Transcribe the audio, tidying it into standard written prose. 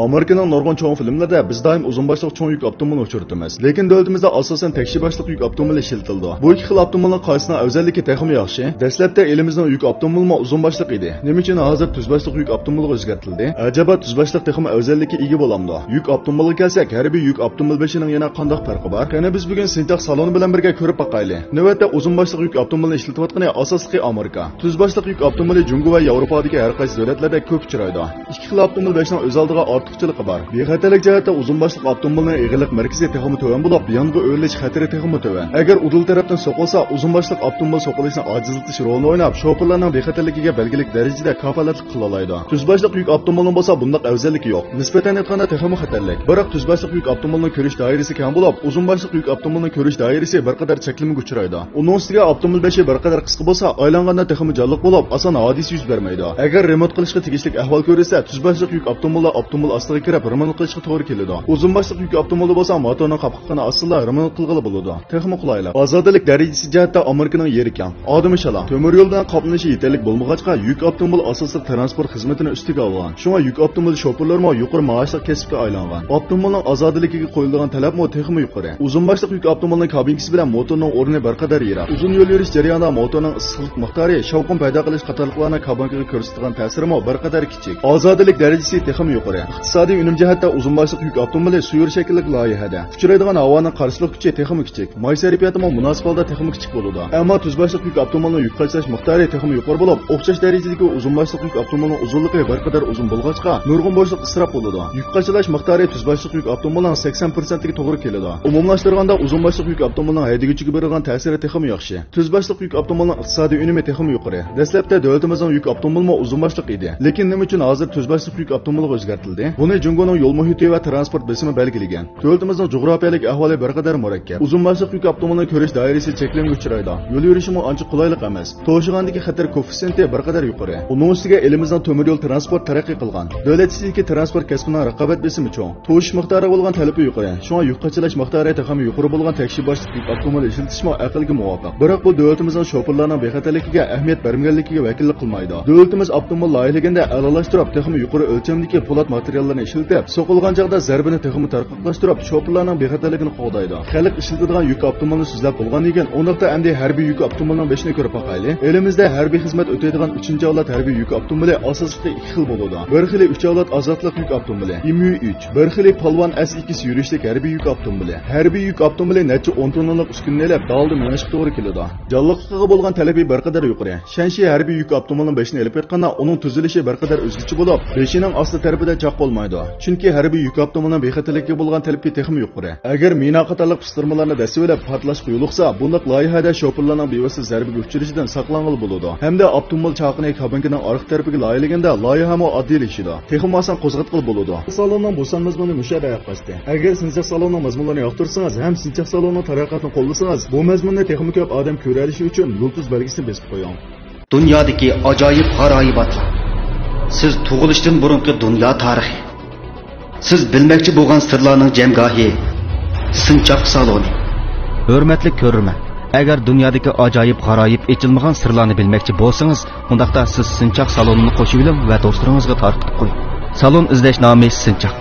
Amerikaning nurg'un cho'ng filmlarida biz doim uzun boshliq cho'ng yuk avtomobilni uchirtamiz. Lekin davlatimizda asosan tekshi boshliq yuk avtomobili ishlatildi. Bu ikki xil avtomobilning qaysisining afzalligi texmi yaxshi? Dastlabda elimizning yuk avtomobilmi uzun boshliq edi. Nima uchun hozir tuz boshliq yuk avtomobiliga o'zgartirildi? Ajaba tuz boshliq texmi afzallikka ega bo'lamdi. Yuk avtomobiliga kelsak, harbiy yuk avtomobil beshining yana qanday farqi bor? Qani biz bugun sinchoq saloni bilan birga ko'rib boqaylik. Navbatda uzun boshliq yuk avtomobilni ishlatayotgani asosli Amerika. Tuz boshliq yuk avtomobili Jungo va Yevropadagi har qaysi davlatlarda ko'p uchraydi. Ikki xil avtomobil beshining o'z oldiga ortiqchiligi bor. Bexatarlik jihatda uzun boshliq avtomobilning eg'irlik markazi texmi to'g'ri bo'lib, yong'in o'rilish xatari texmi to'g'ri. Agar udul tarafdan so'qilsa, uzun boshliq avtomobil so'qilishni ojizlatish rolini o'ynab, shoferlarning bexatarligiga belgilik darajada kafolatlik qila oladi. Tuz boshliq yuk avtomobilning bo'lsa, bunday afzalligi yo'q. Nisbatan aytganda texmi xatarlik. Biroq tuz boshliq yuk avtomobilining ko'rish doirasi kam bo'lib, uzun boshliq yuk avtomobilining ko'rish doirasi bir qadar cheklamaga uchraydi. Uning ustiga avtomobil beshi bir qadar qisqa bo'lsa, aylanganda texmi jonliq bo'lib, oson hodisa yuz bermaydi. Agar remont qilishga tegishli ahvol ko'rsa, tuz boshliq yuk avtomobil ostiga kirib remont qilishga to'g'ri keladi. Uzun boshliq yuk avtomobili bo'lsa, motorning qapqig'ini ostida remont qilg'ili bo'ladi. Texmi qulaylik. Ozodalik darajasi jihatda Amerikaning yeri keng. Odami shala. Temir yo'ldan qoplanishi yetarli bo'lmag'achqa, yuk avtomobil asosiy transport xizmatini ustiga olgan. Shunga yuk avtomobil shoferlarmi yuqori maoshli kasbga aylangan. Avtomobilning ozodaligiga qo'yilgan talabmi texmi yuqori. Uzun boshliq yuk avtomobilining kabinkasi bilan motorning o'rni bir qadar yiroq. Uzun yo'l yurish jarayonida motorning issiqlik miqdori shavqin paydo qilish qatorliqlarni kabinkaga ko'rsatgan ta'sirimi bir qadar kichik. Ozodalik darajasi texmi yuqori. Iqtisodiy unum jihatda uzun boshliq yuk avtomobili suyur shaklli loyihada. Uchraydigan havoning qarshilik kuchi texmi kichik. Moy sarfiyatimi munosib holda texmi kichik bo'ladi. Ammo tuz boshliq yuk avtomobilining yuk qachirish miqdori texmi yuqori bo'lib, o'xshash darajadagi uzun boshliq yuk avtomobilining uzunligi bir qadar uzun bo'lg'achqa, nurg'un bo'shliq isrof bo'ladi. Yuk qachirish miqdori tuz boshliq yuk avtomobilining 80% ga to'g'ri keladi. Umumlashtirganda uzun boshliq yuk avtomobilining haydovchiga berilgan ta'siri texmi yaxshi. Tuz boshliq yuk avtomobilining iqtisodiy unumi texmi yuqori. Dastlabda davlatimizning yuk avtomobilmi uzun boshliq edi. Lekin nima uchun hozir tuz boshliq yuk avtomobiliga o'zgartirildi? Buni Jungoning yo'l muhiti va transport besimi belgilagan. Davlatimizning jug'rofiyalik ahvoli bir qadar murakkab. Uzun boshliq yuk avtomobilining ko'rish doirasi cheklangan uchraydi. Yo'l yurishimi ancha qulaylik emas. To'shig'andagi xatar koeffitsiyenti bir qadar yuqori. Uning ustiga elimizning temir yo'l transport taraqqiy qilgan. Davlat ichidagi transport kasbining raqobat besimi cho'ng. To'shish miqdori bo'lgan talabi yuqori. Shunga yuk qachilash miqdori ham yuqori bo'lgan tekshi boshliq yuk avtomobil ishlatishmi aqlga muvofiq. Biroq bu davlatimizning shoferlarning bexatarligiga ahamiyat bermaganligiga vakillik qilmaydi. Davlatimiz avtomobil loyihalaganda a'lolashtirib, texmi yuqori o'lchamdagi po'lat materiallarni ishlatib, so'qilgan joyda zarbini texmi tarqoqlashtirib, shoferlarning bexatarligini qo'g'daydi. Xalq ishlatadigan yuk avtomobilni so'zlab bo'lgandan keyin, o'nda endi harbiy yuk avtomobilining beshini ko'rib boqaylik. Elimizda harbiy xizmat o'taydigan 3-avlod harbiy yuk avtomobili asosida ikki xil bo'ladi. Bir xili 3-avlod ozodlik yuk avtomobili, IMU-3, bir xili Polvon S2 yurishlik harbiy yuk avtomobili. Harbiy yuk avtomobili necha 10 tonnalik uskunalar dalda minishga to'g'ri keladi. Jonliqligiga bo'lgan talabi bir qadar yuqori. Shanshi harbiy yuk avtomobilining beshini olib ketganda, uning tuzilishi bir qadar o'zgacha bo'lib, beshining osti tarafida choq bo'lmaydi. Chunki harbiy yuk avtomobilining bexatarligiga bo'lgan talabga texmi yuqori. Agar mina qatorliq pistirmalarni dasivlab portlashga yo'liqsa, bunday loyihada shoferlarning bevosita zarbaga uchrashidan saqlangan bo'ladi. Hamda avtomobil chaqini kabinkaning orqa tarafiga loyihalaganda loyihami oddiylashadi. Texmi oson qo'zg'atqil bo'ladi. Salonning bo'san mazmuni mushabaha qasdi. Agar sinchoq salonning mazmunlarini yoqtirsangiz, ham sinchoq salonning taraqqiyotini qo'llasangiz, bu mazmunni texmi ko'p odam ko'ralishi uchun yulduz belgisini besib qo'ying. Dunyodagi ajoyib g'aroyibotlar. Siz tug'ilishdan burungi dunyo tarixi. Siz bilmoqchi bo'lgan sirlarning jamgohi. Sinchoq saloni. Hurmatli ko'rurman. Agar dunyodagi ajoyib g'aroyib echilmagan sirlarni bilmoqchi bo'lsangiz, undaqda siz sinchoq salonini qo'shib oling va do'stlaringizga tarqatib qo'ying. Salon izlash nomi sinchoq.